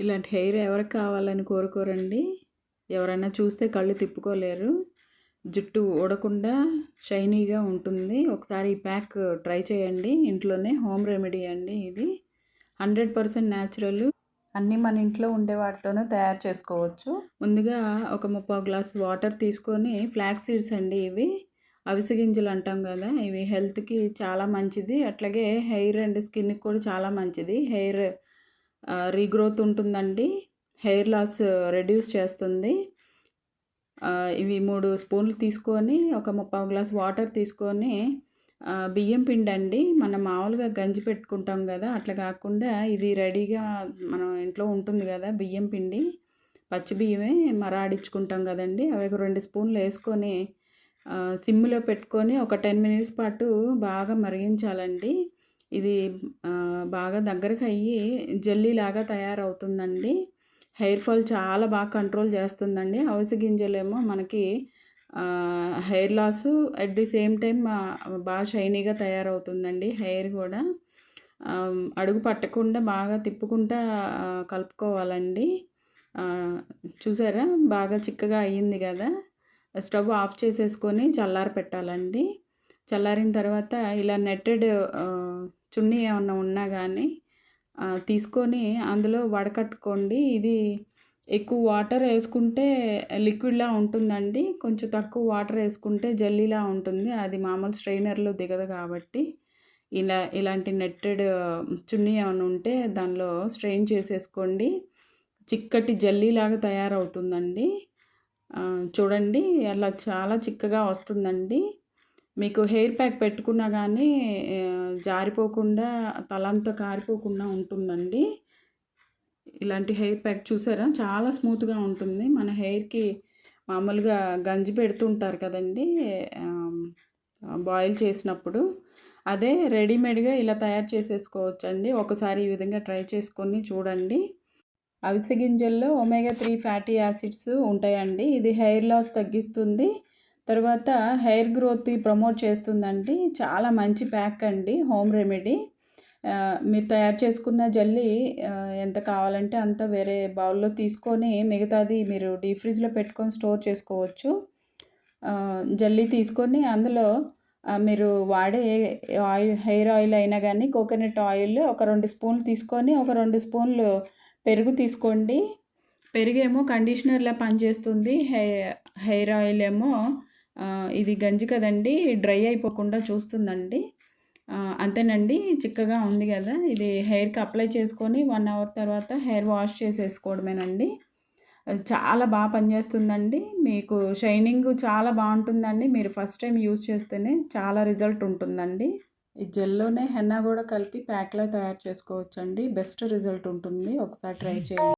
ఇలాంటి హెయిర్ ఎవరికి కావాలని కోరుకోరండి. ఎవరైనా చూస్తే కళ్ళు తిప్పుకోలేరు. జుట్టు ఊడకుండా షైనీగా ఉంటుంది. ఒకసారి ఈ ప్యాక్ ట్రై చేయండి. ఇంట్లోనే హోమ్ రెమెడీ అండి ఇది. 100% న్యాచురల్. అన్నీ మన ఇంట్లో ఉండే వాటితోనే తయారు చేసుకోవచ్చు. ముందుగా ఒక 30 గ్లాస్ వాటర్ తీసుకొని, ఫ్లాక్స్ సీడ్స్ అండి ఇవి. అవిసె గింజలు అంటాం కదా, ఇవి హెల్త్కి చాలా మంచిది. అట్లాగే హెయిర్ అండ్ స్కిన్కి కూడా చాలా మంచిది. హెయిర్ రీగ్రోత్ ఉంటుందండి. హెయిర్ లాస్ రెడ్యూస్ చేస్తుంది. ఇవి 3 స్పూన్లు తీసుకొని, ఒక 30 గ్లాస్ వాటర్ తీసుకొని, బియ్యం పిండి అండి. మనం మామూలుగా గంజి పెట్టుకుంటాం కదా, అట్లా కాకుండా ఇది రెడీగా మనం ఇంట్లో ఉంటుంది కదా బియ్యం పిండి, పచ్చి బియ్యమే మరాడించుకుంటాం కదండి. అవి ఒక 2 స్పూన్లు వేసుకొని సిమ్లో పెట్టుకొని ఒక 10 మినిట్స్ పాటు బాగా మరిగించాలండి. ఇది బాగా దగ్గరకు అయ్యి జెల్లీలాగా తయారవుతుందండి. హెయిర్ ఫాల్ చాలా బాగా కంట్రోల్ చేస్తుందండి. అవిసె గింజలేమో మనకి hair loss at the same time బాగా షైనీగా తయారవుతుందండి. హెయిర్ కూడా అడుగు పట్టకుండా బాగా తిప్పుకుంటా కలుపుకోవాలండి. చూసారా బాగా చిక్కగా అయ్యింది కదా. స్టవ్ ఆఫ్ చేసేసుకొని చల్లారి పెట్టాలండి. చల్లారిన తర్వాత ఇలా నెట్టెడ్ చున్నీ ఏమన్నా ఉన్నా కానీ తీసుకొని అందులో వడకట్టుకోండి. ఇది ఎక్కువ వాటర్ వేసుకుంటే లిక్విడ్లా ఉంటుందండి. కొంచెం తక్కువ వాటర్ వేసుకుంటే జెల్లీలా ఉంటుంది. అది మామూలు స్ట్రైనర్లో దిగదు కాబట్టి ఇలాంటి నెట్టెడ్ చున్నీ ఏమైనా ఉంటే దానిలో స్ట్రెయిన్ చేసేసుకోండి. చిక్కటి జెల్లీలాగా తయారవుతుందండి. చూడండి అలా చాలా చిక్కగా వస్తుందండి. మీకు హెయిర్ ప్యాక్ పెట్టుకున్నా కానీ జారిపోకుండా, తలంతా కారిపోకుండా ఉంటుందండి. ఇలాంటి హెయిర్ ప్యాక్ చూసారా చాలా స్మూత్గా ఉంటుంది. మన హెయిర్కి మామూలుగా గంజి పెడుతుంటారు కదండి బాయిల్ చేసినప్పుడు, అదే రెడీమేడ్గా ఇలా తయారు చేసేసుకోవచ్చండి. ఒకసారి ఈ విధంగా ట్రై చేసుకొని చూడండి. అవిసె గింజల్లో ఒమేగా 3 ఫ్యాటీ యాసిడ్స్ ఉంటాయండి. ఇది హెయిర్ లాస్ తగ్గిస్తుంది. తర్వాత హెయిర్ గ్రోత్ ప్రమోట్ చేస్తుందండి. చాలా మంచి ప్యాక్ అండి, హోమ్ రెమెడీ. మీరు తయారు చేసుకున్న జెల్లీ ఎంత కావాలంటే అంత వేరే బౌల్లో తీసుకొని, మిగతాది మీరు డీప్ ఫ్రిడ్జ్లో పెట్టుకొని స్టోర్ చేసుకోవచ్చు. జెల్లీ తీసుకొని అందులో మీరు వాడే హెయిర్ ఆయిల్ అయినా కానీ, కోకోనట్ ఆయిల్ ఒక 2 స్పూన్లు తీసుకొని, ఒక 2 స్పూన్లు పెరుగు తీసుకోండి. పెరుగేమో కండిషనర్లా పనిచేస్తుంది. హెయిర్ ఆయిల్ ఏమో ఇది గంజి కదండి, డ్రై అయిపోకుండా చూస్తుందండి. అంతేనండి, చిక్కగా ఉంది కదా. ఇది హెయిర్కి అప్లై చేసుకొని 1 అవర్ తర్వాత హెయిర్ వాష్ చేసేసుకోవడమేనండి. చాలా బాగా పనిచేస్తుందండి. మీకు షైనింగ్ చాలా బాగుంటుందండి. మీరు ఫస్ట్ టైం యూజ్ చేస్తేనే చాలా రిజల్ట్ ఉంటుందండి. ఈ జెల్లోనే హెన్నా కూడా కలిపి ప్యాక్లా తయారు చేసుకోవచ్చండి. బెస్ట్ రిజల్ట్ ఉంటుంది. ఒకసారి ట్రై చేయండి.